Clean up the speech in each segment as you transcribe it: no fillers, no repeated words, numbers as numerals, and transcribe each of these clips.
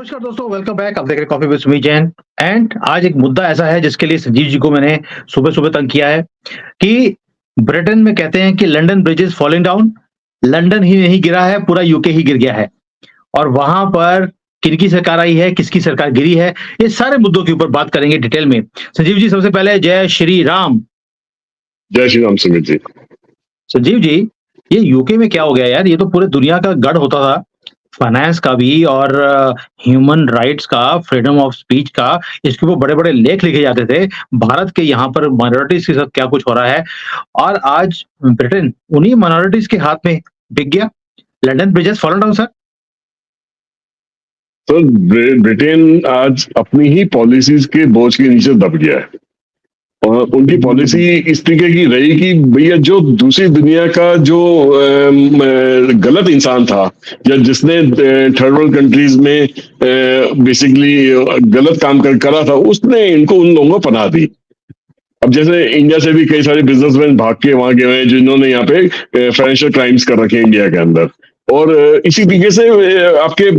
नमस्कार दोस्तों, welcome back. आप देख रहे हैं Coffee with Sumi Jain. And आज एक मुद्दा ऐसा है जिसके लिए संजीव जी को मैंने सुबह-सुबह तंग किया है कि ब्रिटेन में कहते हैं कि London bridge is falling down. London ही नहीं गिरा है, पूरा यूके ही गिर गया है। और वहाँ पर किनकी सरकार आई है, किसकी सरकार गिरी है, ये सारे मुद्दों के ऊपर बात करेंगे डिटेल में। संजीव जी, सबसे पहले जय श्री राम। जय श्री राम सुमित जी। संजीव जी, ये यूके में क्या हो गया यार? ये तो पूरे दुनिया का गढ़ होता था, फाइनेंस का भी और ह्यूमन राइट्स का, फ्रीडम ऑफ स्पीच का, इसके ऊपर बड़े-बड़े लेख लिखे जाते थे। भारत के यहाँ पर माइनॉरिटीज़ के साथ क्या कुछ हो रहा है और आज ब्रिटेन उन्हीं माइनॉरिटीज़ के हाथ में बिक गया। London Bridge has fallen down sir. तो ब्रिटेन आज अपनी ही पॉलिसीज के बोझ के नीचे दब गया है और उनकी पॉलिसी इस तरीके की रही कि भैया जो दूसरी दुनिया का जो गलत इंसान था या जिसने थर्ड वर्ल्ड कंट्रीज में बेसिकली गलत काम करा था, उसने इनको उन लोगों को पनाह दी। अब जैसे इंडिया से भी कई सारे बिजनेसमैन भाग के वहां गए हैं जिन्होंने यहाँ पे फाइनेंशियल क्राइम्स कर रखे हैं इंडिया के अंदर। और इसी तरीके से आपके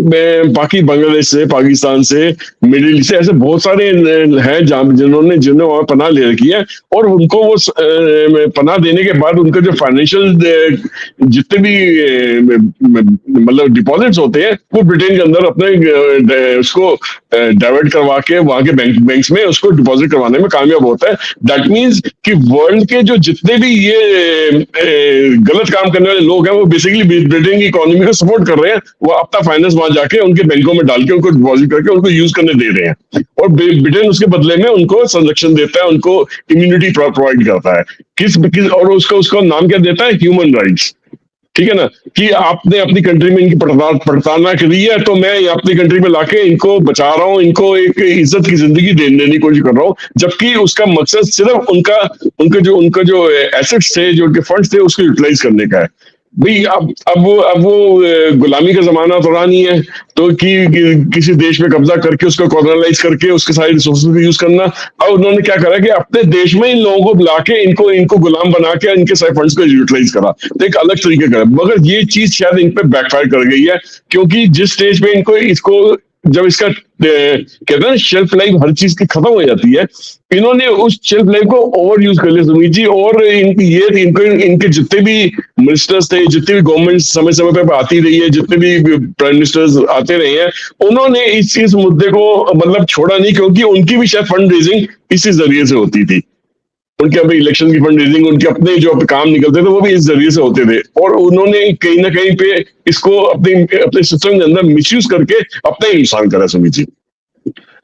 बाकी बांग्लादेश से, पाकिस्तान से, मिडिल ईस्ट से ऐसे बहुत सारे हैं जिन्होंने वहां पनाह ले रखी है। और उनको वो पनाह देने के बाद उनका जो फाइनेंशियल जितने भी मतलब डिपॉजिट्स होते हैं वो ब्रिटेन के अंदर अपने उसको डाइवर्ट करवा के वहां के बैंक्स में उसको डिपॉजिट करवाने में कामयाब होता है। दैट मीन्स कि वर्ल्ड के जो जितने भी ये गलत काम करने वाले लोग हैं वो बेसिकली ब्रिटेन की इकोनॉमी को सपोर्ट कर रहे हैं। वो अपना फाइनेंस वहां जाके उनके बैंकों में डाल के उनको डिपॉजिट करके उनको यूज करने दे रहे हैं और ब्रिटेन उसके बदले में उनको संरक्षण देता है, उनको इम्यूनिटी प्रोवाइड करता है। किस और उसका नाम क्या देता है? Human rights. ठीक है ना, कि आपने अपनी कंट्री में इनकी पड़तालना करी है तो मैं अपनी कंट्री में लाके इनको बचा रहा हूँ, इनको एक इज्जत की जिंदगी देने की कोशिश कर रहा हूँ, जबकि उसका मकसद सिर्फ उनका जो एसेट्स थे, जो उनके फंड्स थे, उसको यूटिलाइज करने का है। भाई अब वो गुलामी का जमाना तो रहा नहीं है, तो किसी देश में कब्जा करके उसको कॉलोनाइज करके उसके सारे रिसोर्सेज को यूज करना। अब उन्होंने क्या करा कि अपने देश में इन लोगों को बुला के इनको गुलाम बना के इनके सारे फंड्स को यूटिलाइज करा, तो एक अलग तरीके का। मगर ये चीज शायद इन पे बैकफायर कर गई है, क्योंकि जिस स्टेज पे इसको जब इसका कहते हैं ना शेल्फ लाइफ हर चीज की खत्म हो जाती है, इन्होंने उस शेल्फ लाइफ को ओवर यूज कर लिया सुमीत जी। और इनके जितने भी मिनिस्टर्स थे, जितनी भी गवर्नमेंट समय समय पे आती रही है, जितने भी प्राइम मिनिस्टर्स आते रहे हैं, उन्होंने इस मुद्दे को मतलब छोड़ा नहीं, क्योंकि उनकी भी शायद फंड रेजिंग इसी जरिए से होती थी। उनके अभी इलेक्शन की फंड रेजिंग, उनके अपने जो काम निकलते थे वो भी इस जरिए से होते थे। और उन्होंने कहीं ना कहीं पे इसको अपने सिस्टम के अंदर मिसयूज करके अपना ही नुकसान करा सुमित जी।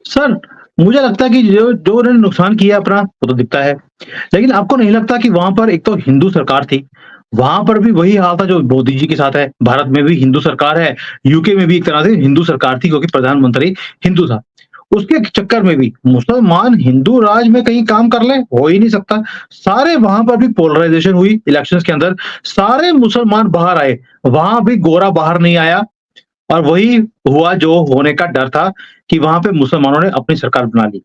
सर, मुझे लगता है कि जो जो उन्होंने नुकसान किया अपना, वो तो दिखता है। लेकिन आपको नहीं लगता कि वहाँ पर एक तो हिंदू सरकार थी, वहाँ पर भी वही हाल था जो मोदी जी के साथ है। भारत में भी हिंदू सरकार है, यूके में भी एक तरह से हिंदू सरकार थी क्योंकि प्रधानमंत्री हिंदू था। उसके चक्कर में भी मुसलमान हिंदू राज में कहीं काम कर ले, हो ही नहीं सकता। सारे वहाँ पर भी पोलराइजेशन हुई इलेक्शंस के अंदर, सारे मुसलमान बाहर आए, वहाँ भी गोरा बाहर नहीं आया। और वही हुआ जो होने का डर था कि वहां पे मुसलमानों ने अपनी सरकार बना ली।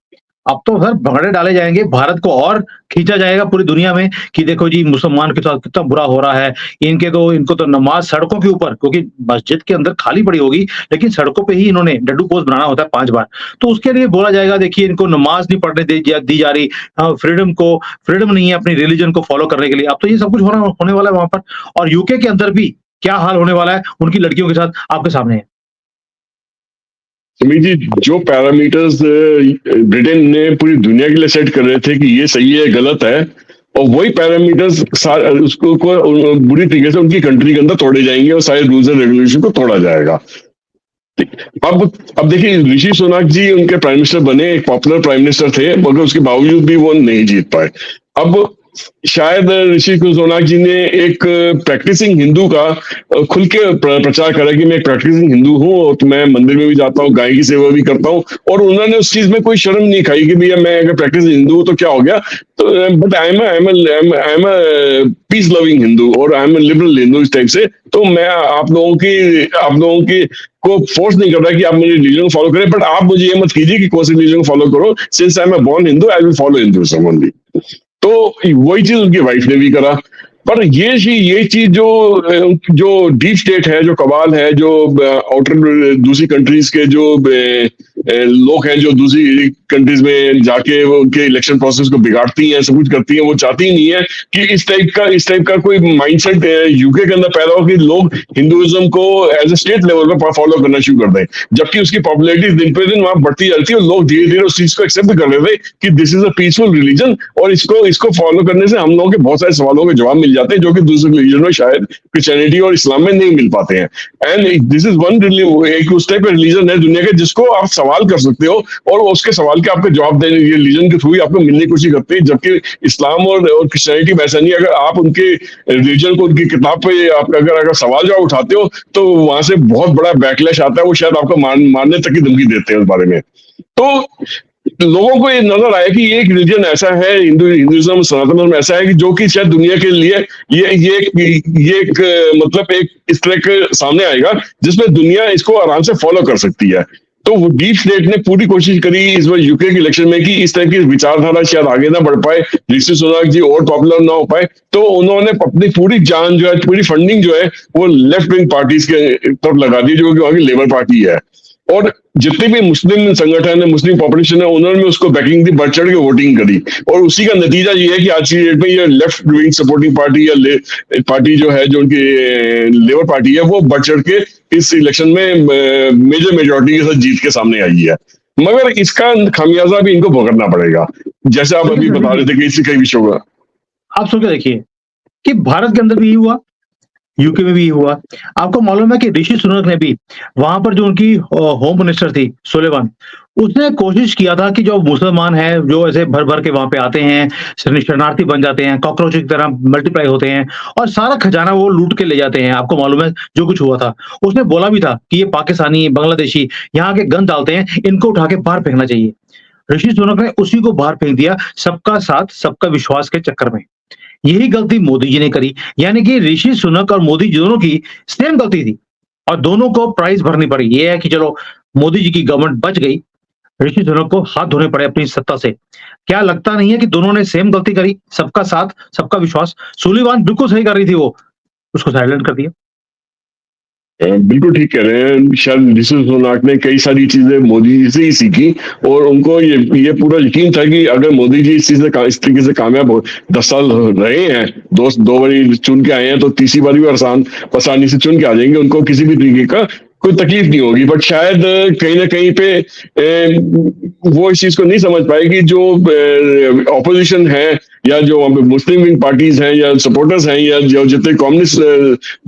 अब तो सर भगड़े डाले जाएंगे, भारत को और खींचा जाएगा पूरी दुनिया में कि देखो जी मुसलमान के साथ कितना बुरा हो रहा है। इनको तो नमाज सड़कों के ऊपर, क्योंकि मस्जिद के अंदर खाली पड़ी होगी, लेकिन सड़कों पे ही इन्होंने डड्डू पोस्ट बनाना होता है 5 बार। तो उसके लिए बोला जाएगा देखिए इनको नमाज नहीं पढ़ने दी जा रही, फ्रीडम नहीं है अपनी रिलीजन को फॉलो करने के लिए। अब तो ये सब कुछ होने वाला है वहां पर। और यूके के अंदर भी क्या हाल होने वाला है उनकी लड़कियों के साथ, आपके सामने है। सुमीत जी, जो पैरामीटर्स ब्रिटेन ने पूरी दुनिया के लिए सेट कर रहे थे कि ये सही है गलत है, और वही पैरामीटर्स उसको बुरी तरीके से उनकी कंट्री के अंदर तोड़े जाएंगे और सारे रूल्स एंड रेगुलेशन को तोड़ा जाएगा। अब देखिए, ऋषि सुनक जी उनके प्राइम मिनिस्टर बने, एक पॉपुलर प्राइम मिनिस्टर थे, मगर उसके बावजूद भी वो नहीं जीत पाए। अब शायद ऋषि सुनक जी ने एक प्रैक्टिसिंग हिंदू का खुल के प्रचार करा कि मैं एक प्रैक्टिसिंग हिंदू हूँ, तो मैं मंदिर में भी जाता हूँ, गाय की सेवा भी करता हूँ, और उन्होंने उस चीज में कोई शर्म नहीं खाई कि भैया मैं अगर प्रैक्टिसिंग हिंदू हूँ तो क्या हो गया। तो but I am peace loving Hindu और आई एम लिबरल हिंदू इस टाइप से। तो मैं आप लोगों की को फोर्स नहीं कर रहा कि आप मेरे रिलीजन को फॉलो करें, बट आप मुझे ये मत कीजिए कि कौन सी रिलीजन को फॉलो करो। Since I am a born Hindu, I will follow Hinduism only. तो वही चीज उनकी वाइफ ने भी करा। पर ये चीज जो डीप स्टेट है, जो कबाल है, जो आउटर दूसरी कंट्रीज के जो लोग हैं, जो दूसरी कंट्रीज में जाके वो उनके इलेक्शन प्रोसेस को बिगाड़ती हैं, सब कुछ करती हैं, वो चाहती ही नहीं है कि इस टाइप का कोई माइंडसेट यूके के अंदर पैदा हो कि लोग हिंदुइज्म को एज ए स्टेट लेवल पर फॉलो करना शुरू कर दें, जबकि उसकी पॉपुलैरिटी दिन पे दिन वहां बढ़ती जाती है और लोग धीरे धीरे उस चीज को एक्सेप्ट कर लेते हैं कि this is a peaceful religion, और इसको फॉलो करने से हम लोगों के बहुत सारे सवालों के जवाब मिल जाते हैं जो कि दूसरे रिलीजन में शायद क्रिश्चियनिटी और इस्लाम में नहीं मिल पाते हैं। एंड दिस इज वन एक उस टाइप का रिलीजन है दुनिया के जिसको आप सवाल कर सकते हो और उसके सवाल के आपको जवाब देने ये रिलीजन के थ्रू ही आपको मिलने की कोशिश करते हैं, जबकि इस्लाम और क्रिश्चियनिटी वैसा नहीं है। अगर आप उनके रिलीजन को उनकी किताब पे आप अगर सवाल जवाब उठाते हो तो वहां से बहुत बड़ा बैकलैश आता है, वो शायद आपको मारने तक की धमकी देते हैं उस बारे में। तो लोगों को ये नजर आया कि ये एक रिलीजन ऐसा है, हिंदुइज्म सनातन धर्म ऐसा है कि जो कि शायद दुनिया के लिए ये एक मतलब एक इस तरह के सामने आएगा जिसमें दुनिया इसको आराम से फॉलो कर सकती है। तो वो डीप स्टेट ने पूरी कोशिश करी इस बार यूके के इलेक्शन में कि इस तरह की विचारधारा शायद आगे ना बढ़ पाए, ऋषि सुनक जी और पॉपुलर ना हो पाए, तो उन्होंने अपनी पूरी जान जो है, पूरी फंडिंग जो है वो लेफ्ट विंग पार्टीज के तरफ लगा दी, जो कि वहां की लेबर पार्टी है। और जितने भी मुस्लिम संगठन है, मुस्लिम पॉपुलेशन है, उन्होंने उसको बैकिंग दी, बढ़ चढ़ के वोटिंग करी, और उसी का नतीजा ये है कि आज की डेट में ये लेफ्ट विंग सपोर्टिंग पार्टी या पार्टी जो है, जो उनकी लेबर पार्टी है, वो बढ़ चढ़ के इस इलेक्शन में मेजर मेजोरिटी के साथ जीत के सामने आई है। मगर इसका खामियाजा भी इनको भुगतना पड़ेगा, जैसे आप अभी बता रहे थे कि इससे कई विषयों का। आप सोच के देखिए कि भारत के अंदर भी यही हुआ, यूके में भी हुआ। आपको मालूम है कि ऋषि सुनक ने भी वहां पर जो उनकी होम मिनिस्टर थी सुलेवान, उसने कोशिश किया था कि जो मुसलमान हैं, जो ऐसे भर भर के वहां पे आते हैं, शरणार्थी बन जाते हैं, कॉकरोच की तरह मल्टीप्लाई होते हैं और सारा खजाना वो लूट के ले जाते हैं। आपको मालूम है जो कुछ हुआ था। उसने बोला भी था कि ये पाकिस्तानी, बांग्लादेशी यहाँ के गन डालते हैं, इनको उठा के बाहर फेंकना चाहिए। ऋषि सुनक ने उसी को बाहर फेंक दिया, सबका साथ सबका विश्वास के चक्कर में। यही गलती मोदी जी ने करी, यानी कि ऋषि सुनक और मोदी जी दोनों की सेम गलती थी और दोनों को प्राइस भरनी पड़ी। ये है कि चलो मोदी जी की गवर्नमेंट बच गई, ऋषि सुनक को हाथ धोने पड़े अपनी सत्ता से। क्या लगता नहीं है कि दोनों ने सेम गलती करी? सबका साथ सबका विश्वास। सुलेवान बिल्कुल सही कर रही थी, वो उसको साइलेंट कर दिया। बिल्कुल ठीक कह रहे हैं। शायद ऋषि सुनक ने कई सारी चीजें मोदी जी से ही सीखी, और उनको ये पूरा यकीन था कि अगर मोदी जी इस तरीके से कामयाब हो, 10 साल रहे हैं, दो बारी चुन के आए हैं, तो तीसरी बारी भी आसानी से चुन के आ जाएंगे, उनको किसी भी तरीके का कोई तकलीफ नहीं होगी। बट शायद कहीं ना कहीं पे वो इस चीज को नहीं समझ पाएगी, जो ऑपोजिशन है या जो मुस्लिम विंग पार्टीज हैं या सपोर्टर्स हैं या जो जितने कम्युनिस्ट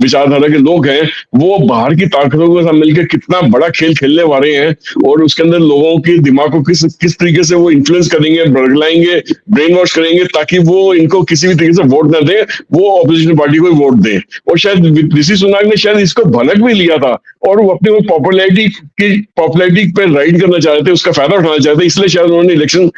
विचारधारा के लोग हैं, वो बाहर की ताकतों के साथ मिलकर कितना बड़ा खेल खेलने वाले हैं, और उसके अंदर लोगों के दिमाग को किस तरीके से वो इन्फ्लुएंस करेंगे, बरगलाएंगे, ब्रेन वॉश करेंगे, ताकि वो इनको किसी भी तरीके से वोट न दे, वो ऑपोजिशन पार्टी को वोट दे। और शायद ऋषि सुनक ने शायद इसको भनक भी लिया था, और वो अपनी पॉपुलैरिटी पे राइड करना चाहते थे, उसका फायदा उठाना चाहते थे, इसलिए शायद उन्होंने इलेक्शन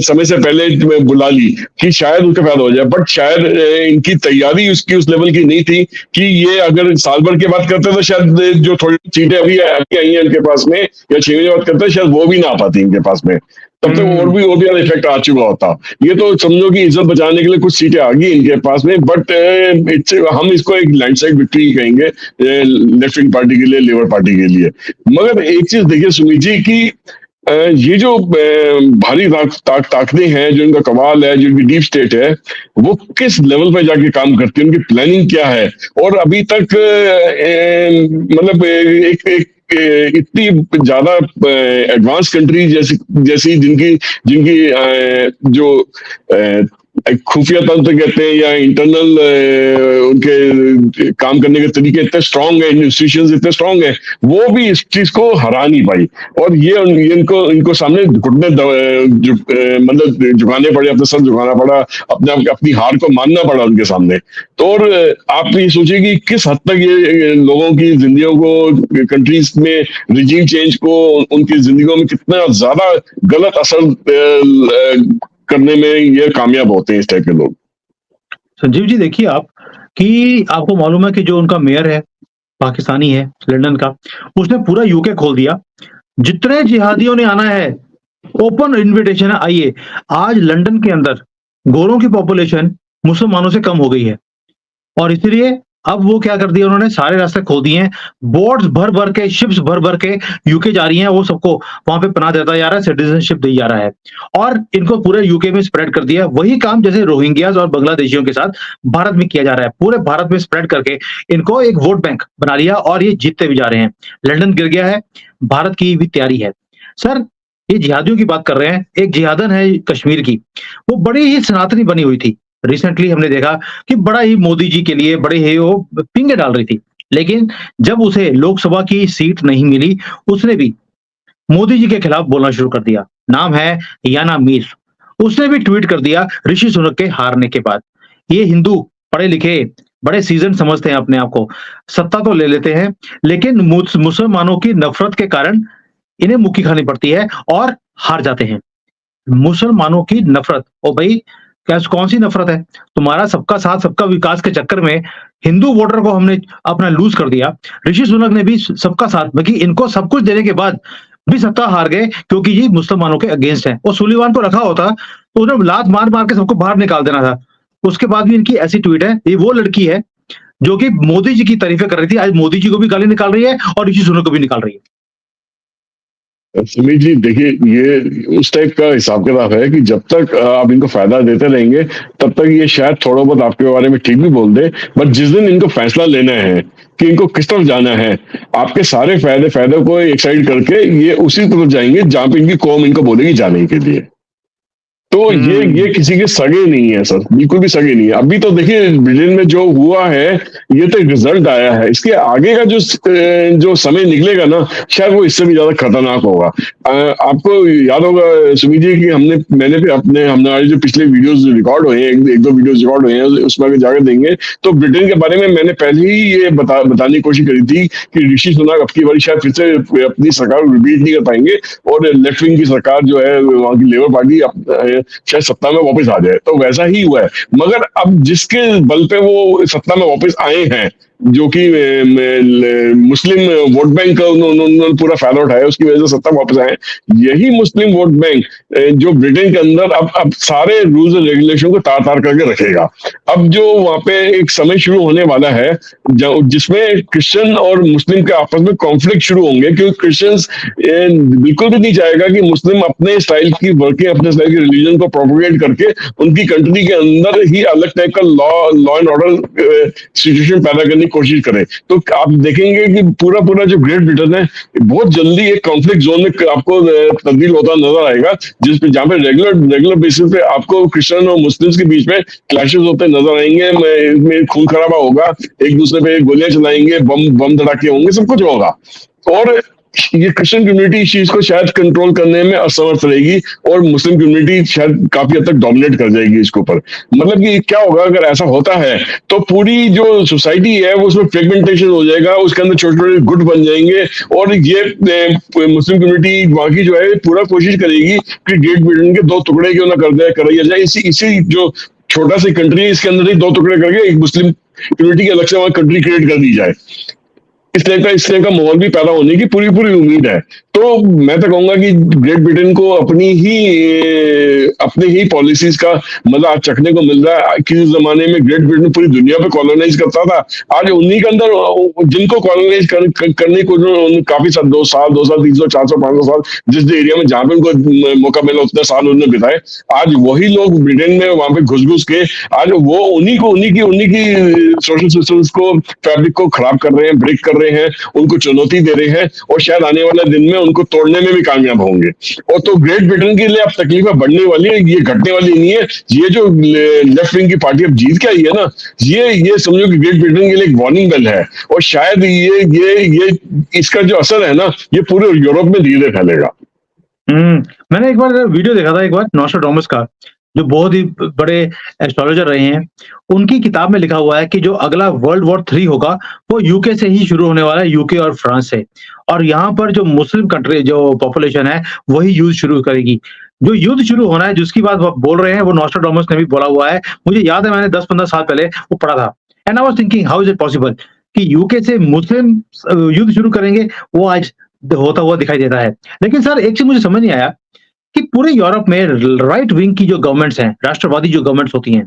समय से पहले बुला ली कि शायद उनका फायदा हो जाए। बट शायद इनकी तैयारी उसकी उस लेवल की नहीं थी कि ये अगर साल भर के बाद करते तो शायद जो थोड़ी सीटें अभी आई हैं इनके पास में, या 6 महीने बाद करते शायद वो भी ना आ पाती इनके पास में, तब तक और भी ज्यादा इफेक्ट आ चुका होता। ये तो समझो कि इज्जत बचाने के लिए कुछ सीटें आ गई इनके पास में, बट हम इसको एक लैंडस्लाइड विक्ट्री कहेंगे लेफ्ट विंग पार्टी के लिए, लेबर पार्टी के लिए। मगर एक चीज देखिए सुमित जी की ये जो भारी ताकतें हैं, जो इनका कमाल है, जो इनकी डीप स्टेट है, वो किस लेवल पे जाके काम करती है, उनकी प्लानिंग क्या है। और अभी तक मतलब एक इतनी ज्यादा एडवांस कंट्री जैसी जिनकी जो खुफिया तंत्र कहते हैं या इंटरनल उनके काम करने के तरीके इतने स्ट्रांग है, इंस्टीट्यूशंस इतने स्ट्रांग है, वो भी इस चीज को हरा नहीं पाई, और ये इनको सामने घुटने मतलब झुकाने पड़े, अपने सर झुकाना पड़ा, अपनी हार को मानना पड़ा उनके सामने। तो और आप ये सोचिए कि किस हद तक ये लोगों की जिंदगियों को, कंट्रीज में रिजीम चेंज को, उनकी जिंदगियों में कितना ज्यादा गलत असर करने में ये कामयाब होते हैं इस टाइप के लोग। संजीव जी देखिए आप कि आपको मालूम है कि जो उनका मेयर है पाकिस्तानी है लंदन का, उसने पूरा यूके खोल दिया। जितने जिहादियों ने आना है ओपन इनविटेशन है, आइए। आज लंदन के अंदर गोरों की पॉपुलेशन मुसलमानों से कम हो गई है। और इसीलिए अब वो क्या कर दिया उन्होंने, सारे रास्ते खोल दिए हैं। बोट्स भर-भर के, शिप्स भर-भर के यूके जा रही हैं, वो सबको वहाँ पे पनाह देता जा रहा है, सिटीज़नशिप दी जा रहा है और इनको पूरे यूके में स्प्रेड कर दिया। वही काम जैसे रोहिंग्याज़ और बांग्लादेशियों के साथ भारत में किया जा रहा है। पूरे भारत में स्प्रेड करके इनको एक वोट बैंक बना लिया और ये जीतते भी जा रहे हैं। लंदन गिर गया है, भारत की भी तैयारी है। सर, ये जिहादियों की बात कर रहे हैं, एक जिहादन है कश्मीर की, वो बड़ी ही सनातनी बनी हुई थी। रिसेंटली हमने देखा कि बड़ा ही मोदी जी के लिए बड़े ही वो पिंगे डाल रही थी। लेकिन जब उसे लोकसभा की सीट नहीं मिली, उसने भी मोदी जी के खिलाफ बोलना शुरू कर दिया। नाम है याना मीर। उसने भी ट्वीट कर दिया ऋषि सुनक के हारने के बाद। ये हिंदू पढ़े-लिखे, बड़े सीज़न्ड समझते हैं अपने आप को। सत्ता तो ले लेते हैं, लेकिन मुसलमानों की नफ़रत के कारण इन्हें मुक्की खानी पड़ती है और हार जाते हैं। मुसलमानों की नफ़रत, ओ भई कैस कौन-सी नफ़रत है? तुम्हारा सबका साथ सबका विकास के चक्कर में हिंदू वोटर को हमने अपना लूज़ कर दिया। ऋषि सुनक ने भी सबका साथ, बल्कि इनको सब कुछ देने के बाद भी सत्ता हार गए क्योंकि ये मुसलमानों के अगेंस्ट हैं। और सुलेमान को रखा होता तो उन्हें लात मार-मार के सबको बाहर निकाल देना था। उसके बाद भी इनकी ऐसी ट्वीट है। ये वो लड़की है जो कि मोदी जी की तारीफ़ें कर रही थी, आज मोदी जी को भी गाली निकाल रही है और ऋषि सुनक को भी निकाल रही है। सुमित जी देखिए, ये उस टाइप का हिसाब किताब है कि जब तक आप इनको फायदा देते रहेंगे तब तक ये शायद थोड़ा बहुत आपके बारे में ठीक भी बोल दे, बट जिस दिन इनको फैसला लेना है कि इनको किस तरफ जाना है, आपके सारे फायदे को एक साइड करके ये उसी तरफ जाएंगे जहां पे इनकी कौम इनको बोलेगी जाने के लिए। तो ये किसी के सगे नहीं है सर, बिल्कुल भी सगे नहीं है। अभी तो देखिए ब्रिटेन में जो हुआ है, ये तो रिजल्ट आया है। इसके आगे का जो समय निकलेगा ना, शायद वो इससे भी ज्यादा खतरनाक होगा। आपको याद होगा सुमित जी कि मैंने भी हमारे जो पिछले वीडियोस रिकॉर्ड हुए हैं, एक दो वीडियोस रिकॉर्ड हुए हैं, उसमें अगर जाकर देंगे तो ब्रिटेन के बारे में मैंने पहले ही ये बताने की कोशिश करी थी कि ऋषि सुनक अब की बारी शायद फिर से अपनी सरकार रिपीट नहीं कर पाएंगे और लेफ्ट विंग की सरकार जो है वहां की लेबर पार्टी शायद सत्ता में वापस आ जाए। तो वैसा ही हुआ है। मगर अब जिसके बल पे वो सत्ता में वापस आए हैं, जो कि मुस्लिम वोट बैंक का उन्होंने पूरा फायदा उठाया, उसकी वजह से सत्ता वापस आए। यही मुस्लिम वोट बैंक जो ब्रिटेन के अंदर अब सारे रूल्स एंड रेगुलेशन को तार तार करके रखेगा। अब जो वहां पे एक समय शुरू होने वाला है जिसमें क्रिश्चियन और मुस्लिम के आपस में कॉन्फ्लिक्ट शुरू होंगे, क्योंकि क्रिश्चियंस बिल्कुल भी नहीं चाहेगा कि मुस्लिम अपने स्टाइल की वर्किंग, अपने स्टाइल की रिलीजन को प्रोपोगेट करके उनकी कंट्री के अंदर ही अलग टाइप का लॉ एंड ऑर्डर सिचुएशन पैदा करने की कोशिश करे। तो आप देखेंगे कि पूरा जो ग्रेट ब्रिटेन है बहुत जल्दी एक कॉन्फ्लिक्ट जोन में आपको तब्दील होता नजर आएगा, जिसपे जहाँ पे रेगुलर बेसिस पे आपको क्रिश्चियन और मुस्लिम्स के बीच में क्लैशेस होते नजर आएंगे, इसमें खून खराबा होगा, एक दूसरे पे गोलियां चलाएंगे, बम धड़ाके होंगे, सब कुछ होगा। और ये क्रिश्चियन कम्युनिटी इस चीज को शायद कंट्रोल करने में असमर्थ रहेगी और मुस्लिम कम्युनिटी शायद काफी हद तक डोमिनेट कर जाएगी इसके ऊपर। मतलब कि क्या होगा अगर ऐसा होता है, तो पूरी जो सोसाइटी है वो उसमें फ्रेगमेंटेशन हो जाएगा, उसके अंदर छोटे छोटे गुट बन जाएंगे और ये मुस्लिम कम्युनिटी वहां की जो है पूरा कोशिश करेगी कि ग्रेट ब्रिटेन के दो टुकड़े क्यों ना कर दिया जाए। इसी जो छोटा सी कंट्री है इसके अंदर ही दो टुकड़े करके एक मुस्लिम कम्युनिटी के अलग से वहां कंट्री क्रिएट कर दी जाए। इस तरह का माहौल भी पैदा होने की पूरी उम्मीद है। तो मैं तो कहूंगा कि ग्रेट ब्रिटेन को अपनी ही पॉलिसीज का मजा आज चखने को मिल रहा है। किसी जमाने में ग्रेट ब्रिटेन पूरी दुनिया पे कॉलोनाइज करता था, आज उन्हीं के अंदर जिनको कॉलोनाइज करने को काफी साल 200, 300, 400, 500 साल जिस एरिया में जहां पे उनको मौका मिला उतने साल उन्होंने बिताए, आज वही लोग ब्रिटेन में वहां पे घुस के आज वो उन्हीं की सोशल सिस्टम्स को, फैब्रिक को खराब कर रहे हैं, ब्रेक कर रहे हैं, उनको चुनौती दे रहे हैं और शायद आने वाले दिन में उनको तोड़ने में भी कामयाब होंगे। और तो ग्रेट ब्रिटेन के लिए अब तकलीफें बढ़ने वाली है, ये घटने वाली नहीं है। ये जो लेफ्ट विंग की पार्टी अब जीत के आई है ना, ये समझो कि ग्रेट ब्रिटेन के लिए एक वार्निंग बेल है और शायद ये इसका जो असर है ना, ये पूरे यूरोप में धीरे फैलेगा। मैंने एक बार वीडियो देखा था, एक बार नॉस्ट्राडामस का, जो बहुत ही बड़े एस्ट्रोलॉजर रहे हैं। उनकी किताब में लिखा हुआ है कि जो अगला वर्ल्ड वॉर 3 होगा वो यूके से ही शुरू होने वाला है, यूके और फ्रांस से। और यहाँ पर जो मुस्लिम कंट्री जो पॉपुलेशन है वही युद्ध शुरू करेगी। जो युद्ध शुरू होना है जिसकी बात वो बोल रहे हैं, वो नॉस्ट्राडामस ने भी बोला हुआ है। मुझे याद है मैंने 10-15 साल पहले वो पढ़ा था। And I was thinking how is it possible कि यूके से मुस्लिम युद्ध शुरू करेंगे, वो आज होता हुआ दिखाई देता है। लेकिन सर एक चीज मुझे समझ नहीं आया कि पूरे यूरोप में राइट विंग की जो गवर्नमेंट्स हैं, राष्ट्रवादी जो गवर्नमेंट्स होती हैं,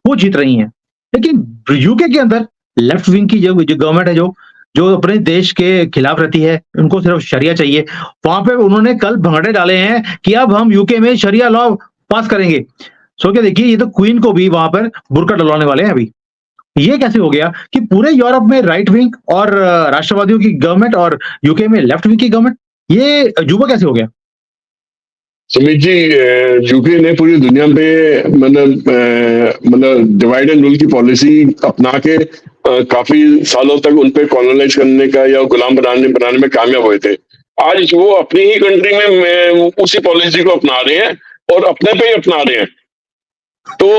वो जीत रही हैं। लेकिन यूके के अंदर लेफ्ट विंग की जो जो गवर्नमेंट है जो अपने देश के खिलाफ रहती है, उनको सिर्फ शरिया चाहिए। वहाँ पे उन्होंने कल भंगड़े डाले हैं कि अब हम यूके में शरिया लॉ पास करेंगे। सोच के देखिए, ये तो क्वीन को भी वहाँ पर बुर्का डलवाने वाले हैं अभी। ये कैसे हो गया कि पूरे यूरोप में राइट विंग और राष्ट्रवादियों की गवर्नमेंट और यूके में लेफ्ट विंग की गवर्नमेंट, ये अजूबा कैसे हो गया? सुमित जी, यूके ने पूरी दुनिया पे मतलब डिवाइड एंड रूल की पॉलिसी अपना के काफी सालों तक उन पे कॉलोनाइज करने का या गुलाम बनाने बनाने में कामयाब हुए थे। आज वो अपनी ही कंट्री में उसी पॉलिसी को अपना रहे हैं और अपने पे ही अपना रहे हैं। तो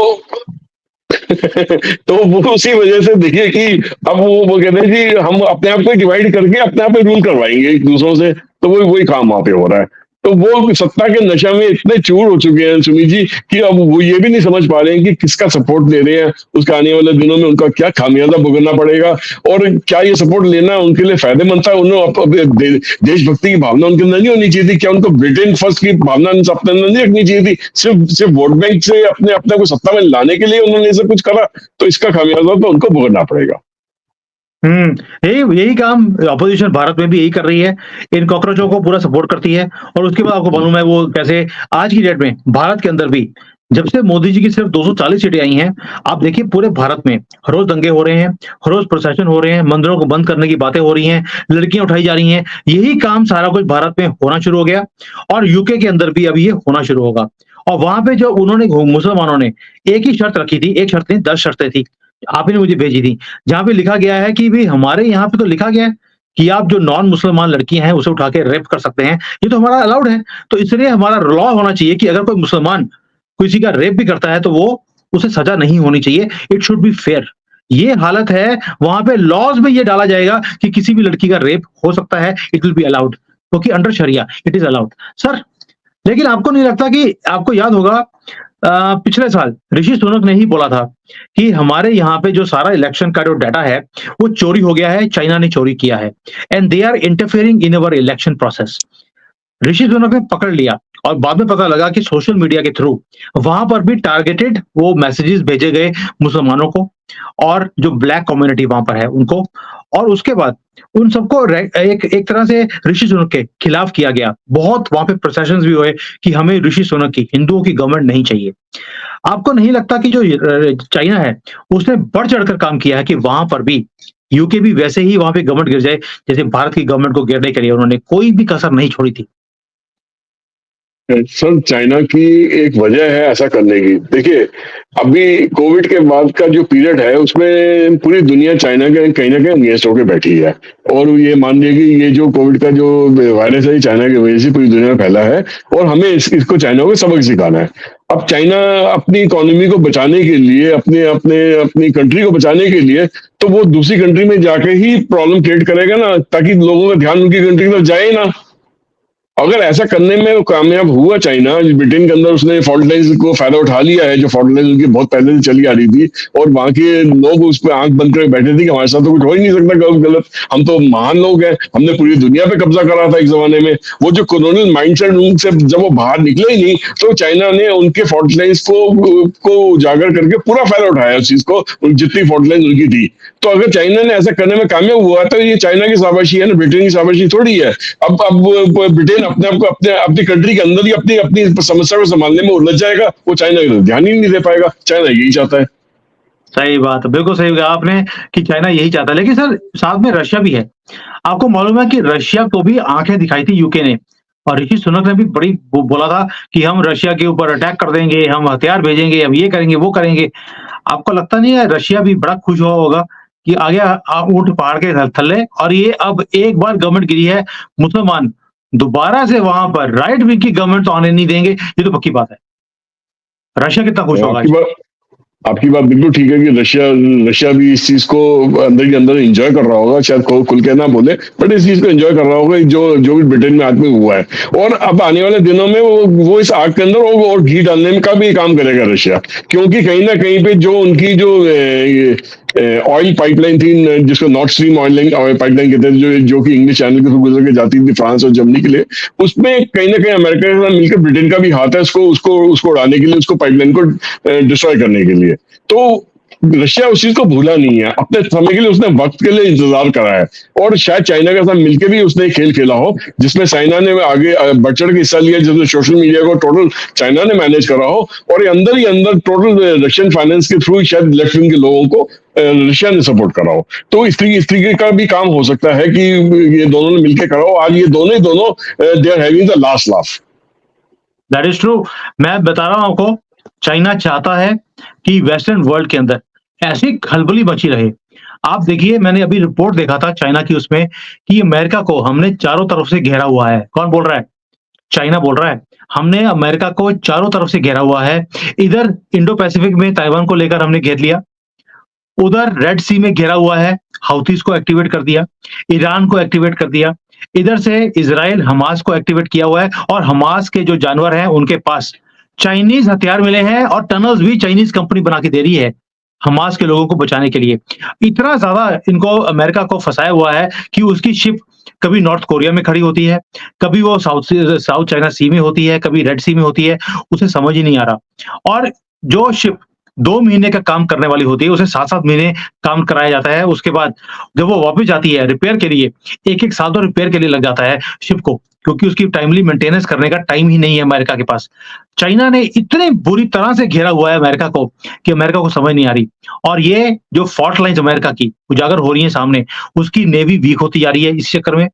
तो वो उसी वजह से देखिए कि अब वो कहते हैं जी हम अपने आप को डिवाइड करके अपने आप पे रूल करवाएंगे एक दूसरों से। तो वही वही काम वहां पे हो रहा है। तो वो सत्ता के नशा में इतने चूर हो चुके हैं सुमित जी कि अब वो ये भी नहीं समझ पा रहे हैं कि किसका सपोर्ट ले रहे हैं, उसका आने वाले दिनों में उनका क्या खामियाजा भुगतना पड़ेगा और क्या ये सपोर्ट लेना उनके लिए फायदेमंद था। उन्होंने देशभक्ति की भावना उनके अंदर नहीं होनी चाहिए थी? क्या उनको ब्रिटेन फर्स्ट की भावना अपने अंदर नहीं रखनी चाहिए थी? सिर्फ सिर्फ वोट बैंक से अपने अपने को सत्ता में लाने के लिए उन्होंने ये सब कुछ करा। तो इसका खामियाजा तो उनको भुगतना पड़ेगा। यही यही काम अपोजिशन भारत में भी यही कर रही है। इन कॉकरोचों को पूरा सपोर्ट करती है और उसके बाद आपको मालूम है वो कैसे आज की डेट में भारत के अंदर भी जब से मोदी जी की सिर्फ 240 सीटें आई हैं, आप देखिए पूरे भारत में हर रोज दंगे हो रहे हैं, हर रोज प्रोसेशन हो रहे हैं, मंदिरों को बंद करने की बातें हो रही हैं, लड़कियां उठाई जा रही हैं। यही काम सारा कुछ भारत में होना शुरू हो गया और यूके के अंदर भी अभी ये होना शुरू होगा। और वहां पे जो उन्होंने मुसलमानों ने एक ही शर्त रखी थी, एक शर्त नहीं 10 शर्तें थी, आप ही ने मुझे भेजी थी, जहाँ पे लिखा गया है कि भई हमारे यहाँ पे तो लिखा गया है कि आप जो नॉन मुसलमान लड़कियाँ हैं उसे उठा के रेप कर सकते हैं। ये तो हमारा अलाउड है। तो इसलिए हमारा लॉ होना चाहिए कि अगर कोई मुसलमान किसी का रेप भी करता है तो वो उसे सज़ा नहीं होनी चाहिए। It should be fair. ये हालत है, वहाँ पे लॉज़ में ये डाला जाएगा कि किसी भी लड़की का रेप हो सकता है, इट विल बी अलाउड क्योंकि अंडर शरिया इट इज़ अलाउड। सर, लेकिन आपको नहीं लगता कि आपको याद होगा पिछले साल ऋषि सुनक ने ही बोला था कि हमारे यहाँ पे जो सारा इलेक्शन का जो डाटा है वो चोरी हो गया है, चाइना ने चोरी किया है and they are interfering in our election process. Rishi Sunak ने पकड़ लिया और बाद में पता लगा कि सोशल मीडिया के थ्रू वहां पर भी टारगेटेड वो मैसेजेस भेजे गए मुसलमानों को और जो ब्लैक कम्युनिटी वहां पर है उनको। और उसके बाद उन सबको एक एक तरह से ऋषि सुनक के खिलाफ किया गया। बहुत वहां पे प्रोसेशंस भी हुए कि हमें ऋषि सुनक की हिंदुओं की गवर्नमेंट नहीं चाहिए। आपको नहीं लगता कि जो चाइना है उसने बढ़ चढ़कर काम किया है कि वहां पर भी यूके भी वैसे ही वहां पे गवर्नमेंट गिर जाए जैसे भारत की गवर्नमेंट को गिरने के लिए उन्होंने कोई भी कसर नहीं छोड़ी थी? सर, चाइना की एक वजह है ऐसा करने की। देखिए, अभी कोविड के बाद का जो पीरियड है उसमें पूरी दुनिया चाइना के कहीं ना कहीं अगेंस्ट होकर बैठी है। और ये मान लीजिए कि ये जो कोविड का जो वायरस है चाइना की वजह से पूरी दुनिया में फैला है और हमें इसको चाइना को सबक सिखाना है। अब चाइना अपनी इकोनॉमी को बचाने के लिए अपने अपने अपनी कंट्री को बचाने के लिए तो वो दूसरी कंट्री में जाके ही प्रॉब्लम क्रिएट करेगा ना, ताकि लोगों का ध्यान उनकी कंट्री की तरफ जाए ना। अगर ऐसा करने में वो कामयाब हुआ चाइना, ब्रिटेन के अंदर उसने फॉल्ट लाइन्स को फायदा उठा लिया है, जो फॉल्ट लाइन्स उनकी बहुत पहले से चली आ रही थी और वहां के लोग उस पर आंख बंद करके बैठे थे कि हमारे साथ तो कुछ हो ही नहीं सकता गलत, हम तो महान लोग हैं, हमने पूरी दुनिया पे कब्जा करा था एक जमाने में। वो जो कॉलोनियल माइंडसेट उनसे जब वो बाहर निकले ही नहीं तो चाइना ने उनके फॉल्ट लाइन्स को उजागर करके पूरा फायदा उठाया उस चीज को, जितनी फॉल्ट लाइन्स उनकी थी। तो अगर चाइना ने ऐसा करने में कामयाब हुआ तो ये चाइना की शाबाशी है ना, ब्रिटेन की शाबाशी थोड़ी है। अब ब्रिटेन अपने आप को अपनी कंट्री के अंदर ही अपनी अपनी समस्या को संभालने में उलझ जाएगा, वो चाइना की तरफ ध्यान ही नहीं दे पाएगा। चाइना यही चाहता है। सही बात है, बिल्कुल सही कहा आपने कि चाइना यही चाहता है। लेकिन सर साथ में रशिया भी है। आपको मालूम है कि रशिया को भी आंखें दिखाई थी यूके ने और ऋषि सुनक ने भी बड़ी बोला था कि हम रशिया के ऊपर अटैक कर देंगे, हम हथियार भेजेंगे, हम ये करेंगे वो करेंगे। आपको लगता नहीं है रशिया भी बड़ा खुश हुआ होगा कि आ गया ऊंट पहाड़ के थल्ले और ये अब एक बार गवर्नमेंट गिरी है, मुसलमान दोबारा से वहां पर राइट विंग की गवर्नमेंट तो आने नहीं देंगे, ये तो पक्की बात है। रशिया कितना खुश होगा? आपकी बात बिल्कुल ठीक है कि रशिया रशिया भी इस चीज को अंदर ही अंदर एंजॉय कर रहा होगा, शायद खुल के ना बोले बट इस चीज को एंजॉय कर रहा होगा जो जो भी ब्रिटेन में आदमी हुआ है। और अब आने वाले दिनों में वो इस आग के अंदर और घी डालने में का भी काम करेगा रशिया, क्योंकि कहीं ना कहीं पे जो उनकी जो ऑयल पाइपलाइन थी जिसको नॉर्थ स्ट्रीम ऑयल पाइपलाइन कहते हैं, जो कि इंग्लिश चैनल के थ्रू गुजर के जाती थी फ्रांस और जर्मनी के लिए, उसमें कहीं ना कहीं अमेरिका के साथ मिलकर ब्रिटेन का भी हाथ है उसको उसको उसको उड़ाने के लिए, उसको पाइपलाइन को डिस्ट्रॉय करने के लिए। तो रशिया उस चीज को भूला नहीं है, अपने समय के लिए उसने वक्त के लिए इंतजार करा है। और शायद चाइना के साथ मिलकर भी उसने एक खेल खेला हो जिसमें चाइना ने आगे बढ़ चढ़ के हिस्सा लिया, जिसमें सोशल मीडिया को टोटल चाइना ने मैनेज करा हो, और ये अंदर ही अंदर टोटल रशियन फाइनेंस के थ्रू शायद लेफ्ट विंग के लोगों को रशिया ने सपोर्ट करा हो। तो इस तरीके का भी काम हो सकता है कि ये दोनों ने मिलकर करा हो। आज ये दोनों ही दोनों they are having the last laugh. That is true. मैं बता रहा हूं आपको, चाइना चाहता है कि वेस्टर्न वर्ल्ड के अंदर ऐसी खलबली मची रहे। आप देखिए, मैंने अभी रिपोर्ट देखा था चाइना की, उसमें कि अमेरिका को हमने चारों तरफ से घेरा हुआ है। कौन बोल रहा है? चाइना बोल रहा है, हमने अमेरिका को चारों तरफ से घेरा हुआ है। इधर इंडो पैसिफिक में ताइवान को लेकर हमने घेर लिया, उधर रेड सी में घेरा हुआ है, हाउथीज को एक्टिवेट कर दिया, ईरान को एक्टिवेट कर दिया, इधर से इजराइल हमास को एक्टिवेट किया हुआ है, और हमास के जो जानवर हैं उनके पास चाइनीज हथियार मिले हैं, और टनल्स भी चाइनीज कंपनी बना के दे रही है हमास के लोगों को बचाने के लिए। इतना ज्यादा इनको अमेरिका को फंसाया हुआ है कि उसकी शिप कभी नॉर्थ कोरिया में खड़ी होती है, कभी वो साउथ चाइना सी में होती है, कभी रेड सी में होती है, उसे समझ ही नहीं आ रहा। और जो शिप 2 महीने का काम करने वाली होती है, उसे 7-7 महीने काम कराया जाता है। उसके बाद जब वो वापस जाती है रिपेयर के लिए, 1-1 साल तो रिपेयर के लिए लग जाता है शिप को, क्योंकि उसकी टाइमली मेंटेनेंस करने का टाइम ही नहीं है अमेरिका के पास। चाइना ने इतने बुरी तरह से घेरा हुआ है अमेरिका को कि अमेरिका को समझ नहीं आ रही। और ये जो फॉल्ट लाइन्स अमेरिका की उजागर हो रही है सामने, उसकी नेवी वीक होती जा रही है इस चक्कर में।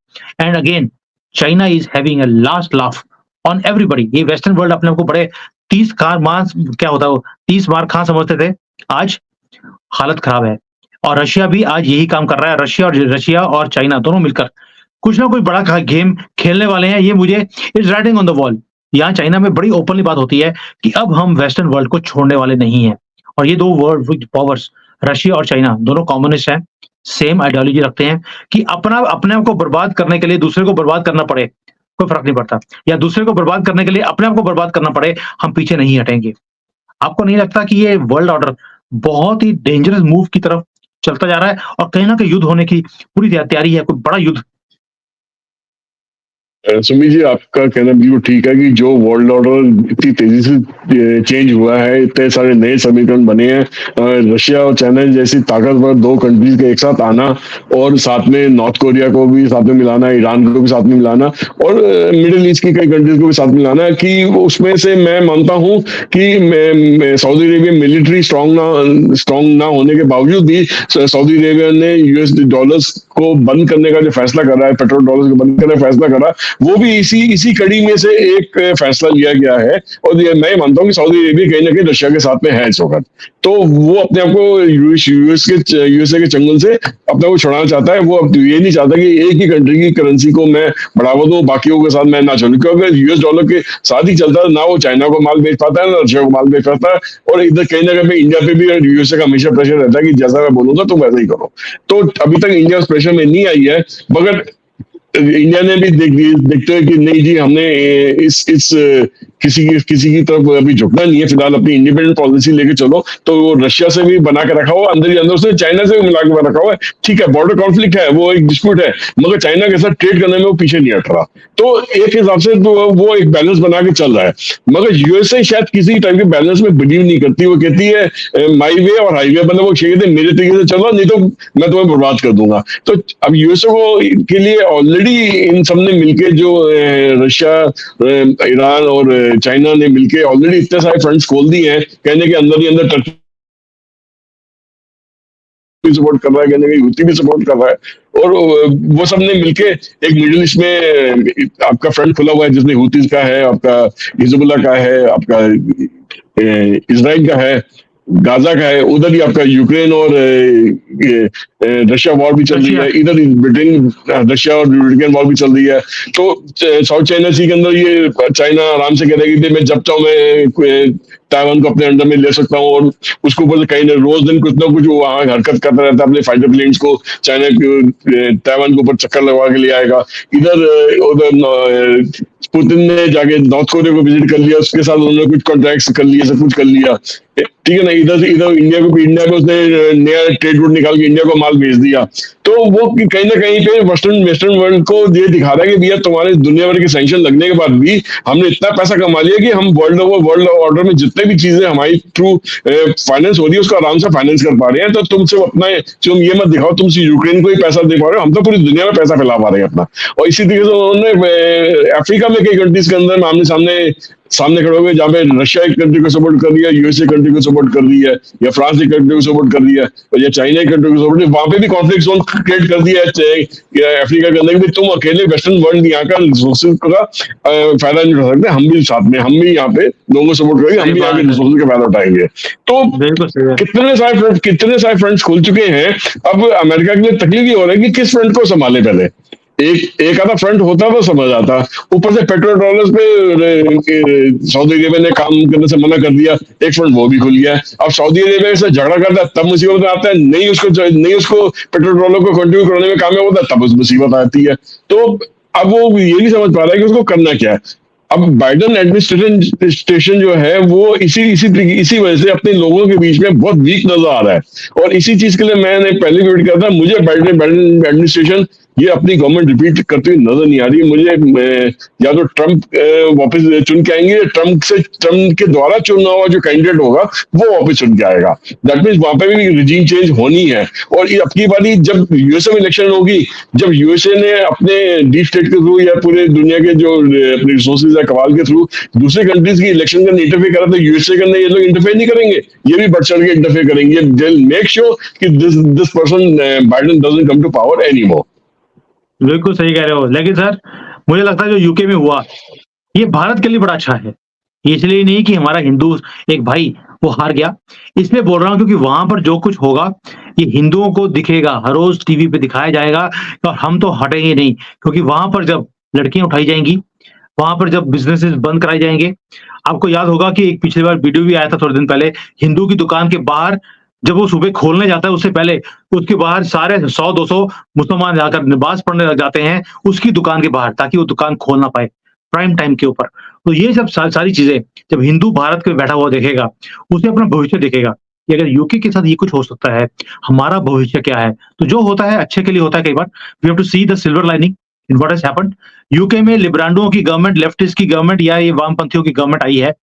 And again China is having a last laugh on everybody. ये वेस्टर्न वर्ल्ड अपने आप को बड़े 30 कार मास क्या होता है वो 30 मार खा समझते थे, आज हालत खराब है। और रशिया भी आज यही काम कर रहा है। रशिया और चाइना दोनों मिलकर कुछ ना कुछ बड़ा गेम खेलने वाले हैं। ये मुझे is writing on the wall. यहाँ चाइना में बड़ी ओपनली बात होती है कि अब हम वेस्टर्न वर्ल्ड को छोड़ने वाले नहीं हैं। और ये दो वर्ल्ड पावर्स, रशिया और चाइना, दोनों कम्युनिस्ट हैं, सेम आइडियोलॉजी रखते हैं कि अपने आप को बर्बाद करने के लिए दूसरे को बर्बाद करना पड़े, कोई फर्क नहीं पड़ता, या दूसरे को बर्बाद करने के लिए अपने आप को बर्बाद करना पड़े, हम पीछे नहीं हटेंगे। आपको नहीं लगता कि ये वर्ल्ड ऑर्डर बहुत ही डेंजरस मूव की तरफ चलता जा रहा है, और कहीं ना कहीं युद्ध होने की पूरी तैयारी है, कोई बड़ा युद्ध? सुमित जी, आपका कहना बिल्कुल ठीक है कि जो वर्ल्ड ऑर्डर इतनी तेजी से चेंज हुआ है, इतने सारे नए समीकरण बने हैं, रशिया और चाइना जैसी ताकतवर दो कंट्रीज के एक साथ आना, और साथ में नॉर्थ कोरिया को भी साथ में मिलाना, ईरान को भी साथ में मिलाना, और मिडिल ईस्ट की कई कंट्रीज को भी साथ मिलाना, कि उसमें से मैं मानता हूं कि सऊदी अरेबिया मिलिट्री स्ट्रांग ना होने के बावजूद भी सऊदी अरेबिया ने यूएस डॉलर्स को बंद करने का जो फैसला कर रहा है, पेट्रोल डॉलर्स को बंद करने का फैसला कर रहा है, वो भी इसी कड़ी में से एक फैसला लिया गया है। और ये मैं मानता हूं कि सऊदी अरेबिया कहीं ना कहीं रशिया के साथ में है इस वक्त। तो वो अपने आप को यूएसए के चंगुल से अपने को छुड़ाना चाहता है। वो अब ये नहीं चाहता कि एक ही कंट्री की करेंसी को मैं बढ़ावा दूं, बाकियों के साथ मैं ना चलूं, क्योंकि अगर यूएस डॉलर के साथ ही चलता है, ना वो चाइना को माल बेच पाता है, ना रशिया को माल बेच पाता है। और इधर कहीं ना कहीं इंडिया पे भी यूएसए का हमेशा प्रेशर रहता है कि जैसा मैं बोलूंगा तुम वैसा ही करो। तो अभी तक इंडिया उस प्रेशर में नहीं आई है, मगर इंडिया ने भी देखते हैं कि नहीं जी, हमने इस किसी की तरफ अभी झुकना नहीं है, फिलहाल अपनी इंडिपेंडेंट पॉलिसी लेके चलो। तो वो रशिया से भी बना के रखा हुआ, अंदर ही अंदर उसने चाइना से भी मिला के रखा हुआ है। ठीक है, बॉर्डर कॉन्फ्लिक्ट है, वो एक डिस्प्यूट है, मगर चाइना के साथ ट्रेड करने में वो पीछे नहीं हट रहा। तो एक हिसाब से तो वो एक बैलेंस बना के चल रहा है। मगर यूएसए शायद किसी टाइप के बैलेंस में बिलीव नहीं करती। वो कहती है माई वे और हाईवे, मतलब वो कहते हैं मेरे तरीके से चलो, नहीं तो मैं तुम्हें बर्बाद कर दूंगा। तो अब यूएसए को के लिए ऑलरेडी इन सबने मिलके जो रशिया, ईरान और चाइना ने मिलके ऑलरेडी इतने सारे फ्रंट्स खोल दिए हैं, कहने के अंदर ही अंदर टर्की भी सपोर्ट कर रहा है, कहने के यूती भी सपोर्ट कर रहा है। और वो सब ने मिलके एक मिडिल ईस्ट में आपका फ्रंट खुला हुआ है, जिसमें हुतीज का है, आपका हिजबुल्लाह का है, आपका इजराइल का है, गाजा का है, उधर ही आपका यूक्रेन और रशिया वॉर भी चल रही है, इधर ब्रिटेन रशिया और यूक्रेन वॉर भी चल रही है। तो साउथ चाइना सी के अंदर ये चाइना आराम से कह रही है कि मैं जब चाहूँ मैं ताइवान को अपने अंडर में ले सकता हूँ, और उसके ऊपर कहीं ना रोज दिन कुछ ना कुछ वहां हरकत करता रहता है, अपने फाइटर प्लेन्स को चाइना ताइवान के ऊपर चक्कर लगवा के ले आएगा। इधर उधर पुतिन ने जाके नॉर्थ कोरिया को विजिट कर लिया, उसके साथ उन्होंने कुछ कॉन्ट्रैक्ट कर लिए, सब कुछ कर लिया। ठीक है ना, इधर से इधर इंडिया को उसने नया ट्रेड रूट निकाल के इंडिया को माल भेज दिया। तो वो कहीं ना कहीं पे वेस्टर्न वर्ल्ड को ये दिखा रहा है कि भैया तुम्हारे दुनिया भर के सैंक्शन लगने के बाद भी हमने इतना पैसा कमा लिया कि हम वर्ल्ड ऑर्डर में जितने भी चीजें हमारी थ्रू फाइनेंस हो रही है उसको आराम से फाइनेंस कर पा रहे हैं। तो तुम सिर्फ अपना तुम ये मत दिखाओ तुम यूक्रेन को ही पैसा दे पा रहे हो, हम तो पूरी दुनिया में पैसा फैला पा रहे हैं अपना। और इसी तरीके से उन्होंने अफ्रीका में कई कंट्रीज के अंदर आमने सामने खड़े हो गए, जहाँ पे रशिया एक कंट्री को सपोर्ट कर दिया, यूएसए कंट्री को सपोर्ट कर दिया, या फ्रांस एक कंट्री को सपोर्ट कर दिया, या चाइना एक कंट्री को सपोर्ट, वहां पे भी कॉन्फ्लिक्ट जोन क्रिएट कर दिया है अफ्रीका के अंदर कि तुम अकेले वेस्टर्न वर्ल्ड यहाँ का रिसोर्सेज का फायदा नहीं उठा सकते, हम भी साथ में, हम भी यहाँ पे लोगों को सपोर्ट करेंगे, हम भी यहाँ के रिसोर्सेज का फायदा उठाएंगे। तो कितने सारे फ्रंट्स खुल चुके हैं। अब अमेरिका के लिए तकलीफ ये हो रहा है कि किस फ्रंट को संभाले। पहले एक आधा फ्रंट होता तो समझ आता, ऊपर से पेट्रोल डॉलर्स पे सऊदी अरेबिया ने काम करने से मना कर दिया, एक फ्रंट वो भी खुल गया है। अब सऊदी अरेबिया से झगड़ा करता है तब मुसीबत आता है, नहीं उसको पेट्रोल डॉलर को कंट्रीब्यूट करने में कामयाब होता है तब उस मुसीबत आती है। तो अब वो ये नहीं समझ पा रहा है कि उसको करना क्या है। अब बाइडेन एडमिनिस्ट्रेशन जो है वो इसी वजह से अपने लोगों के बीच में बहुत वीक नजर आ रहा है। और इसी चीज के लिए मैंने पहले भी वेट किया था, मुझे बाइडेन एडमिनिस्ट्रेशन ये अपनी गवर्नमेंट रिपीट करती हुई नजर नहीं आ रही मुझे। या तो ट्रम्प वापस चुन के आएंगे, ट्रम्प के द्वारा चुना हुआ जो कैंडिडेट होगा वो वापस चुन के आएगा। दैट मीन्स वहां पे भी रिजीम चेंज होनी है। और अब की बारी जब यूएसए में इलेक्शन होगी, जब यूएसए ने अपने डीप स्टेट के थ्रू या पूरे दुनिया के जो अपने रिसोर्सेज है कवाल के थ्रू दूसरे कंट्रीज की इलेक्शन का इंटरफेयर करा, तो यूएसए के अंदर ये लोग इंटरफेयर नहीं करेंगे, ये भी बढ़ चढ़ के इंटरफेयर करेंगे। दे विल मेक श्योर कि this person Biden doesn't come to power any more. बिल्कुल सही कह रहे हो, लेकिन सर मुझे लगता है जो यूके में हुआ ये भारत के लिए बड़ा अच्छा है। इसलिए नहीं कि हमारा हिंदू एक भाई वो हार गया, इसलिए बोल रहा हूँ क्योंकि वहां पर जो कुछ होगा ये हिंदुओं को दिखेगा, हर रोज टीवी पे दिखाया जाएगा और हम तो हटेंगे नहीं। क्योंकि वहां पर जब लड़कियां उठाई जाएंगी, वहां पर जब बिजनेसेस बंद कराए जाएंगे, आपको याद होगा कि एक पिछली बार वीडियो भी आया था थोड़े दिन पहले, हिंदू की दुकान के बाहर जब वो सुबह खोलने जाता है उससे पहले उसके बाहर सारे 100-200 मुसलमान जाकर नमाज पढ़ने लग जाते हैं उसकी दुकान के बाहर, ताकि वो दुकान खोल ना पाए प्राइम टाइम के ऊपर। तो ये सब सारी चीजें जब हिंदू भारत में बैठा हुआ देखेगा, उसे अपना भविष्य देखेगा कि अगर यूके के साथ ये कुछ हो सकता है, हमारा भविष्य क्या है। तो जो होता है अच्छे के लिए होता है। कई बार we have to see the silver lining in what has happened. UK में लिबरांडों की गवर्नमेंट, लेफ्टिस्ट की गवर्नमेंट या ये वामपंथियों की गवर्नमेंट आई है।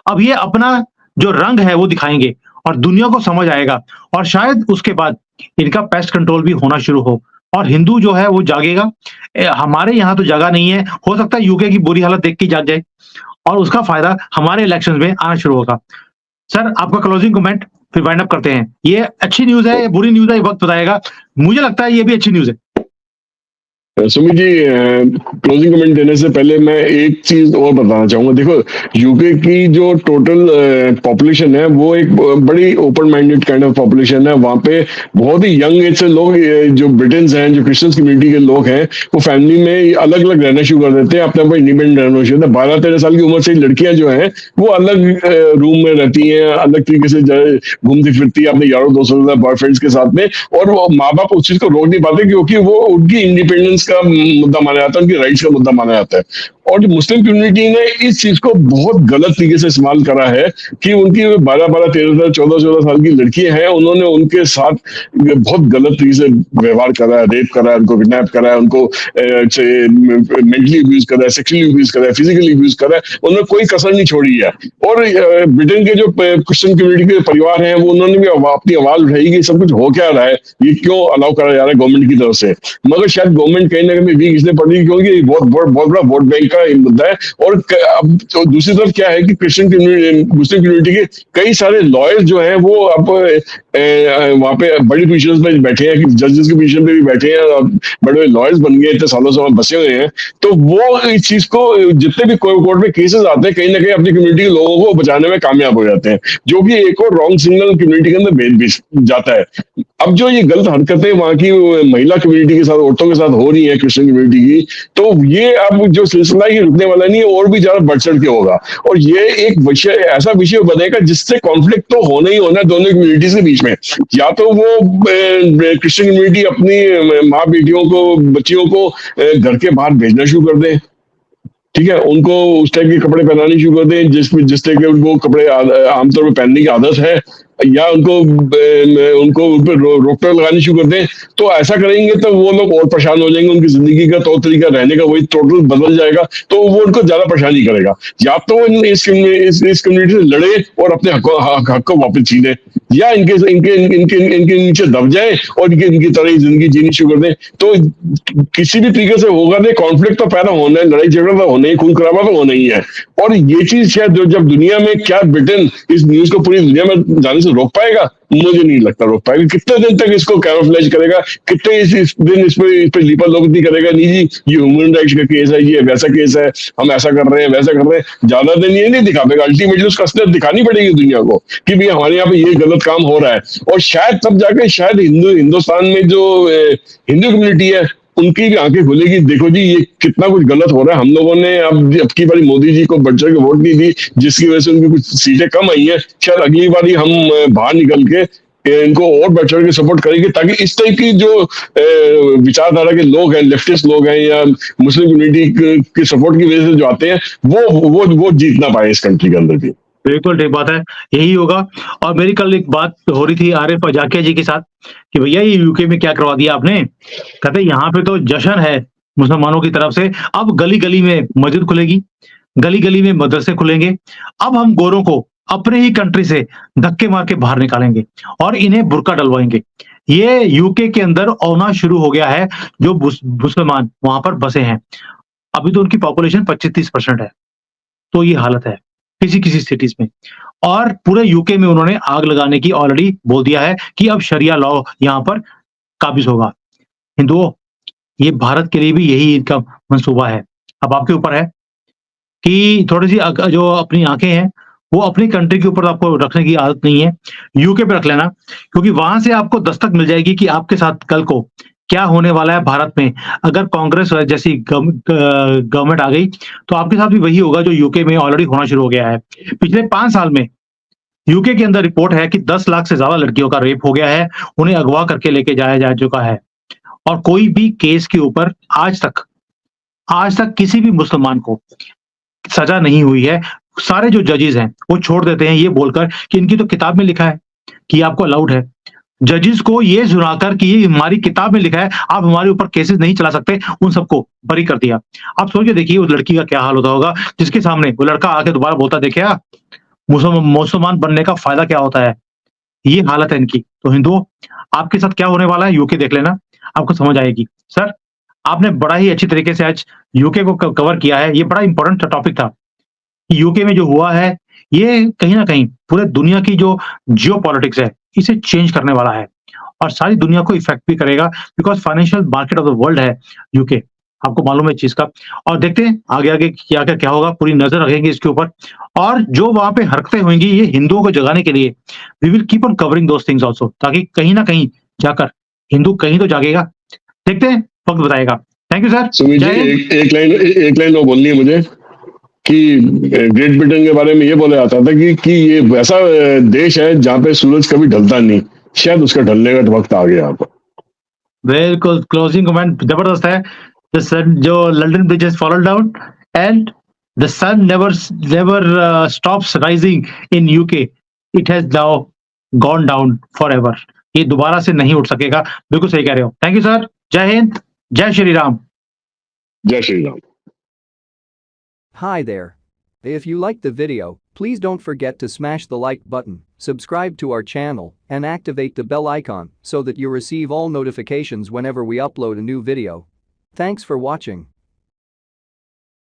अब ये अपना जो रंग है वो दिखाएंगे और दुनिया को समझ आएगा, और शायद उसके बाद इनका पेस्ट कंट्रोल भी होना शुरू हो और हिंदू जो है वो जागेगा। हमारे यहाँ तो जगह नहीं है, हो सकता है यूके की बुरी हालत देख के जाग जाए और उसका फायदा हमारे इलेक्शंस में आना शुरू होगा। सर आपका क्लोजिंग कमेंट, फिर वाइंड अप करते हैं। ये अच्छी न्यूज है, ये बुरी न्यूज है, ये वक्त बताएगा। मुझे लगता है ये भी अच्छी न्यूज है। सुमित जी, क्लोजिंग कमेंट देने से पहले मैं एक चीज और बताना चाहूंगा। देखो, यूके की जो टोटल पॉपुलेशन है वो एक बड़ी open minded kind of population है। वहाँ पे बहुत ही यंग एज से लोग, जो ब्रिटेन्स हैं, जो क्रिश्चियन कम्युनिटी के लोग हैं, वो फैमिली में अलग अलग रहना शुरू कर देते हैं, अपने आप इंडिपेंडेंट रहना शुरू करते हैं। 12-13 साल की उम्र से लड़कियां जो हैं वो अलग रूम में रहती हैं, अलग तरीके से घूमती फिरती है अपने यारों दोस्तों के साथ, बॉयफ्रेंड्स के साथ में। और वो माँ बाप उस चीज को रोक नहीं पाते क्योंकि वो उनकी इंडिपेंडेंस का मुद्दा माना जाता है, उनकी राइट्स का मुद्दा माना जाता है। और मुस्लिम कम्युनिटी ने इस चीज को बहुत गलत तरीके से इस्तेमाल करा है कि उनकी 12-12, 13, 14 साल की लड़कियां हैं, उन्होंने उनके साथ बहुत गलत तरीके से व्यवहार करा है, रेप करा है, उनको किडनैप करा है, उनको मेंटली अब्यूज करा है, सेक्सुअली अब्यूज करा है, फिजिकली अब्यूज करा है, उन्होंने कोई कसर नहीं छोड़ी है। और ब्रिटेन के जो क्रिश्चियन कम्युनिटी के परिवार हैं वो उन्होंने भी अपनी आवाज उठाई कि सब कुछ हो क्या रहा है, ये क्यों अलाउ करा जा रहा है गवर्नमेंट की तरफ से। मगर शायद गवर्नमेंट कहीं ना कहीं वीक इसलिए पड़ रही है क्योंकि बहुत बड़ा वोट बैंक का मुद्दा है। और अब तो दूसरी तरफ क्या है कि क्रिश्चियन मुस्लिम कम्युनिटी के कई सारे लॉयर्स जो हैं वो अब वहाँ पे बड़ी पोजीशन पे बैठे हैं, जजेस की पोजीशन पे भी बैठे हैं, बड़े बड़े लॉयर्स बन गए, इतने सालों से वहाँ बसे हुए हैं। तो वो इस चीज को, जितने भी कोर्ट में केसेस आते हैं, कहीं ना कहीं अपनी कम्युनिटी के लोगों को बचाने में कामयाब हो जाते हैं, जो कि एक और रॉन्ग सिग्नल कम्युनिटी के अंदर भेज जाता है। अब जो ये गलत हरकतें वहाँ की महिला कम्युनिटी के साथ, औरतों के साथ हो रही है क्रिश्चियन कम्युनिटी की, तो ये अब जो सिलसिला ये रुकने वाला नहीं है, और भी ज्यादा बढ़ चढ़ के होगा। और ये एक विषय, ऐसा विषय बनेगा जिससे कॉन्फ्लिक्ट तो होना ही होना है दोनों कम्युनिटीज के बीच में। या तो वो क्रिश्चियन कम्युनिटी अपनी माँ बेटियों को, बच्चियों को घर के बाहर भेजना शुरू कर दे, ठीक है, उनको उस टाइप के कपड़े पहनाने शुरू कर दें जिस टाइप के उनको कपड़े आमतौर पर पहनने की आदत है, या उनको उन पे रोक टोक लगानी शुरू कर दें, तो ऐसा करेंगे तो वो लोग और परेशान हो जाएंगे, उनकी जिंदगी का तौर तरीका रहने का वही टोटल बदल जाएगा, तो वो उनको ज्यादा परेशानी करेगा। या तो वो इस कम्युनिटी से लड़े और अपने हक को वापस छीने, या इनके इनके इनके इनके नीचे दब जाए और इनकी तरह ही जिंदगी जीनी शुरू कर दें। तो किसी भी तरीके से होगा नहीं, कॉन्फ्लिक्ट तो पैदा होना है, लड़ाई झगड़ा तो होना ही, खून खराबा तो होना ही है। और ये चीज शायद जब दुनिया में, क्या ब्रिटेन इस न्यूज को पूरी दुनिया में जाने से रोक पाएगा? मुझे नहीं लगता रोक पाएगा। कितने दिन तक इसको कैमोफ्लेज करेगा, कितने इस दिन इस पे लीपालोपी करेगा, नहीं जी ये ह्यूमन राइट्स का केस है, ये वैसा केस है, हम ऐसा कर रहे हैं वैसा कर रहे हैं, ज्यादा दिन ये नहीं दिखा पाएगा। अल्टीमेटली उसका असलियत दिखानी पड़ेगी दुनिया को कि भाई हमारे यहाँ पे ये गलत काम हो रहा है। और शायद तब जाके शायद हिंदुस्तान में जो हिंदू कम्युनिटी है उनकी भी आंखें खुलेगी, देखो जी ये कितना कुछ गलत हो रहा है। हम लोगों ने अब की बारी मोदी जी को बढ़ चढ़ के वोट नहीं दी, जिसकी वजह से उनकी कुछ सीटें कम आई है। शायद अगली बारी हम बाहर निकल के इनको और बढ़ चढ़ के सपोर्ट करेंगे, ताकि इस टाइप की जो विचारधारा के लोग हैं, लेफ्टिस्ट लोग हैं, या मुस्लिम कम्युनिटी के सपोर्ट की वजह से जो आते हैं, वो जीत ना पाए इस कंट्री के अंदर भी। बिल्कुल ठीक बात है, यही होगा। और मेरी कल एक बात हो रही थी आरिफ जाकिया जी के साथ कि भैया ये यूके में क्या करवा दिया आपने? कहते यहाँ पे तो जश्न है मुसलमानों की तरफ से, अब गली-गली में मस्जिद खुलेगी, गली-गली में मदरसे खुलेंगे, अब हम गोरों को अपने ही कंट्री से धक्के मार के बाहर निकालेंगे और इन्हें बुर्का डलवाएंगे। ये यूके के अंदर होना शुरू हो गया है, जो मुसलमान वहां पर बसे हैं। अभी तो उनकी पॉपुलेशन 25-30% है, तो ये हालत है किसी-किसी सिटीज़ में। और पूरे यूके में उन्होंने आग लगाने की ऑलरेडी बोल दिया है कि अब शरिया लॉ यहाँ पर काबिज़ होगा। हिंदुओं, ये भारत के लिए भी यही इनका मंसूबा है। अब आपके ऊपर है कि थोड़ी-सी जो अपनी आँखें हैं, वो अपनी कंट्री के ऊपर आपको रखने की आदत नहीं है, यूके पे रख लेना, क्योंकि वहाँ से आपको दस्तक मिल जाएगी कि आपके साथ कल को क्या होने वाला है भारत में। अगर कांग्रेस जैसी गवर्नमेंट आ गई, तो आपके साथ भी वही होगा जो यूके में ऑलरेडी होना शुरू हो गया है। पिछले 5 साल में यूके के अंदर रिपोर्ट है कि 10 लाख से ज़्यादा लड़कियों का रेप हो गया है, उन्हें अगवा करके लेके जाया जा चुका है। और कोई भी केस के ऊपर आज तक किसी भी मुसलमान को सजा नहीं हुई है। सारे जो जजेस हैं, वो छोड़ देते हैं ये बोलकर कि इनकी तो किताब में लिखा है कि आपको अलाउड है। जजेस को ये सुनाकर कि ये हमारी किताब में लिखा है, आप हमारे ऊपर केसेस नहीं चला सकते, उन सबको बरी कर दिया। आप सोच के देखिए उस लड़की का क्या हाल होता होगा, जिसके सामने वो लड़का आके दोबारा बोलता, देखिए मुसलमान बनने का फ़ायदा क्या होता है? ये हालत है इनकी। तो हिंदुओं, आपके साथ क्या होने वाला है यूके देख लेना, आपको समझ आएगी। सर, आपने बड़ा ही अच्छी तरीके से आज यूके को कवर किया है। ये बड़ा इम्पोर्टेंट टॉपिक था कि यूके में जो हुआ है, ये कहीं न कहीं पूरे दुनिया की जो जियोपॉलिटिक्स है, इसे चेंज करने वाला है और सारी दुनिया को इफ़ेक्ट भी करेगा, because financial market of the world है यूके। आपको मालूम है इस चीज़ का। और देखते हैं आगे-आगे क्या होगा, पूरी नज़र रखेंगे इसके ऊपर। और जो वहाँ पे हरकतें होंगी, ये हिंदुओं को जगाने के लिए we will keep on covering those things also, ताकि कहीं न कहीं जाकर हिंदू कहीं तो जागेगा। देखते हैं, वक़्त बताएगा। Thank you sir. Sumit ji, जय हिंद। एक लाइन और बोलनी है मुझे कि ग्रेट ब्रिटेन के बारे में ये बोला जाता था कि ये वैसा देश है जहाँ पे सूरज कभी ढलता नहीं। शायद उसका ढलने का वक्त आ गया यहाँ पर। बिल्कुल, क्लोजिंग कमेंट जबरदस्त है। द सन जो London Bridge has fallen down and the sun never stops rising in UK. It has now gone down forever. ये दोबारा से नहीं उठ सकेगा। बिल्कुल सही कह रहे हो। Thank you sir. जय हिंद, जय श्री राम। जय Shri Ram. Hi there. If you liked the video, please don't forget to smash the like button, subscribe to our channel, and activate the bell icon so that you receive all notifications whenever we upload a new video. Thanks for watching.